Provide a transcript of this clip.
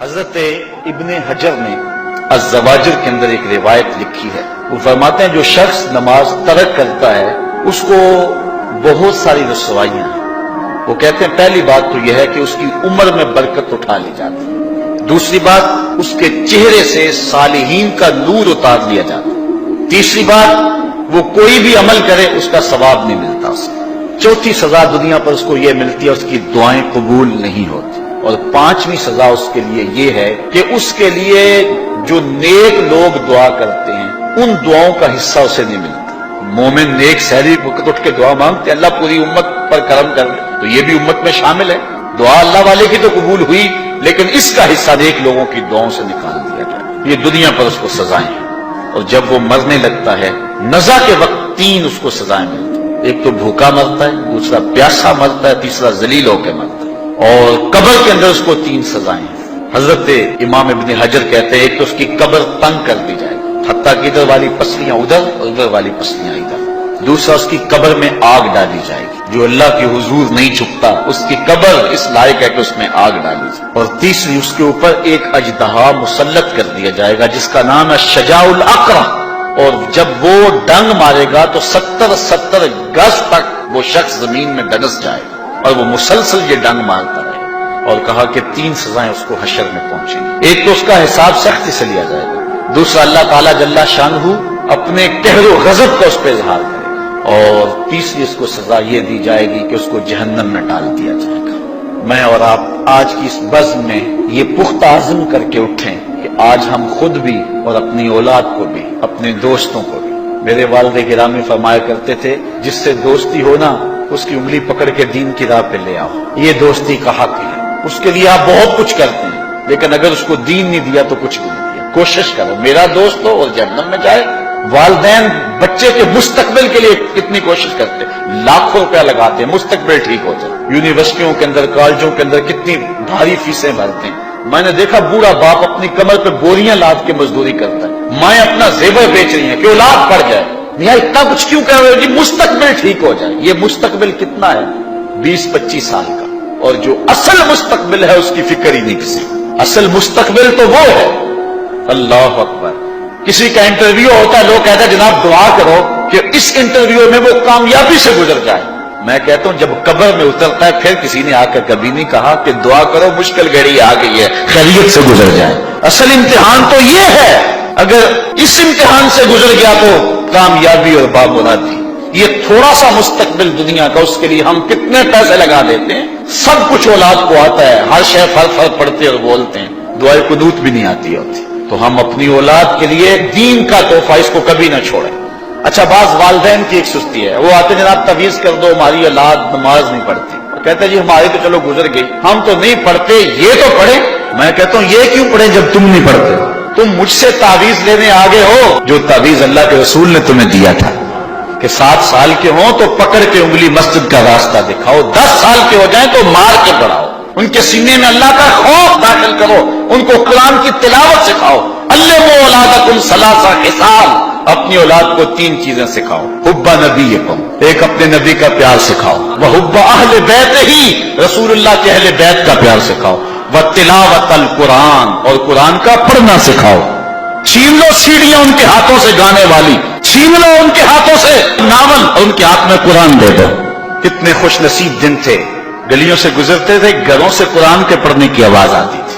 حضرت ابن حجر نے الزواجر کے اندر ایک روایت لکھی ہے، وہ فرماتے ہیں جو شخص نماز ترک کرتا ہے اس کو بہت ساری رسوائیاں ہیں۔ وہ کہتے ہیں پہلی بات تو یہ ہے کہ اس کی عمر میں برکت اٹھا لی جاتی ہے، دوسری بات اس کے چہرے سے صالحین کا نور اتار لیا جاتا ہے، تیسری بات وہ کوئی بھی عمل کرے اس کا ثواب نہیں ملتا اسے، چوتھی سزا دنیا پر اس کو یہ ملتی ہے اس کی دعائیں قبول نہیں ہوتی، اور پانچویں سزا اس کے لیے یہ ہے کہ اس کے لیے جو نیک لوگ دعا کرتے ہیں ان دعاؤں کا حصہ اسے نہیں ملتا۔ مومن نیک سحری وقت اٹھ کے دعا مانگتے اللہ پوری امت پر کرم کر دے، تو یہ بھی امت میں شامل ہے، دعا اللہ والے کی تو قبول ہوئی لیکن اس کا حصہ نیک لوگوں کی دعاؤں سے نکال دیا جائے، یہ دنیا پر اس کو سزائیں ہیں۔ اور جب وہ مرنے لگتا ہے نزا کے وقت تین اس کو سزائیں ملتی ہیں، ایک تو بھوکا مرتا ہے، دوسرا پیاسا مرتا ہے، تیسرا ذلیل ہو کے مرتا ہے، اور قبر کے اندر اس کو تین سزائیں ہیں۔ حضرت امام ابن حجر کہتے ہیں ایک تو اس کی قبر تنگ کر دی جائے گی، حتیٰ کہ ادھر والی پسلیاں ادھر اور ادھر والی پسلیاں ادھر، دوسرا اس کی قبر میں آگ ڈالی جائے گی، جو اللہ کی حضور نہیں چھپتا اس کی قبر اس لائق ہے کہ اس میں آگ ڈالی جائے، اور تیسری اس کے اوپر ایک اژدہا مسلط کر دیا جائے گا جس کا نام ہے شجاع الاقرع، اور جب وہ ڈنگ مارے گا تو 70 گز تک وہ شخص زمین میں ڈگس جائے گا اور وہ مسلسل یہ ڈنگ مارتا رہے گا، اور کہا کہ تین سزائیں اس کو حشر میں پہنچیں گی، ایک تو اس کا حساب سختی سے لیا جائے گا، دوسرا اللہ تعالیٰ جل شانہ اپنے قہر و غضب کا اس پہ اظہار کرے گا، اور تیسری اس کو سزا یہ دی جائے گی کہ اس کو جہنم میں ڈال دیا جائے گا۔ میں اور آپ آج کی اس بزم میں یہ پختہ عزم کر کے اٹھیں کہ آج ہم خود بھی اور اپنی اولاد کو بھی، اپنے دوستوں کو بھی، میرے والد گرامی فرمایا کرتے تھے جس سے دوستی ہونا اس کی انگلی پکڑ کے دین کی راہ پہ لے آؤ، یہ دوستی کا حق ہے، اس کے لیے آپ بہت کچھ کرتے ہیں لیکن اگر اس کو دین نہیں دیا تو کچھ نہیں دیا۔ کوشش کرو میرا دوست ہو اور جہنم میں جائے۔ والدین بچے کے مستقبل کے لیے کتنی کوشش کرتے، لاکھوں روپیہ لگاتے ہیں مستقبل ٹھیک ہو جائے، یونیورسٹیوں کے اندر کالجوں کے اندر کتنی بھاری فیسیں بھرتے ہیں، میں نے دیکھا بوڑھا باپ اپنی کمر پہ بوریاں لاد کے مزدوری کرتا ہے، مائیں اپنا زیور بیچ رہی ہیں کہ اولاد پڑ جائے، یہاں اتنا کچھ کیوں کر رہے ہو جی مستقبل ٹھیک ہو جائے۔ یہ مستقبل کتنا ہے 20-25 سال کا، اور جو اصل مستقبل ہے اس کی فکر ہی نہیں کسی، اصل مستقبل تو وہ ہے۔ اللہ اکبر، کسی کا انٹرویو ہوتا ہے لوگ کہتے ہیں جناب دعا کرو کہ اس انٹرویو میں وہ کامیابی سے گزر جائے، میں کہتا ہوں جب قبر میں اترتا ہے پھر کسی نے آ کر کبھی نہیں کہا کہ دعا کرو مشکل گھڑی آ گئی ہے خیریت سے گزر جائے۔ اصل امتحان تو یہ ہے، اگر اس امتحان سے گزر گیا تو کامیابی اور بامرادی۔ یہ تھوڑا سا مستقبل دنیا کا، اس کے لیے ہم کتنے پیسے لگا دیتے ہیں، سب کچھ اولاد کو آتا ہے، ہر شے فرق پڑھتے اور بولتے ہیں، دعائے قنوت بھی نہیں آتی ہوتی، تو ہم اپنی اولاد کے لیے دین کا تحفہ اس کو کبھی نہ چھوڑیں۔ اچھا بعض والدین کی ایک سستی ہے، وہ آتے جناب تعویذ کر دو ہماری اولاد نماز نہیں پڑھتی، کہتے ہیں جی ہماری تو چلو گزر گئی، ہم تو نہیں پڑھتے یہ تو پڑھیں۔ میں کہتا ہوں یہ کیوں پڑھیں جب تم نہیں پڑھتے، تم مجھ سے تعویذ لینے آگے ہو جو تعویذ اللہ کے رسول نے تمہیں دیا تھا کہ 7 سال کے ہوں تو پکڑ کے انگلی مسجد کا راستہ دکھاؤ، 10 سال کے ہو جائیں تو مار کے پڑھاؤ، ان کے سینے میں اللہ کا خوف داخل کرو، ان کو قرآن کی تلاوت سکھاؤ۔ علموا اولادکم ثلاث خصال، اپنی اولاد کو 3 چیزیں سکھاؤ، حب نبیکم، ایک اپنے نبی کا پیار سکھاؤ، وحب اہل بیتہ، رسول اللہ کے اہل بیت کا پیار سکھاؤ، وتلاوت القرآن، اور قرآن کا پڑھنا سکھاؤ۔ چھین لو سیڑھیاں ان کے ہاتھوں سے گانے والی، چھین لو ان کے ہاتھوں سے ناول اور ان کے ہاتھ میں قرآن دے دو۔ کتنے خوش نصیب دن تھے، گلیوں سے گزرتے تھے گھروں سے قرآن کے پڑھنے کی آواز آتی تھی۔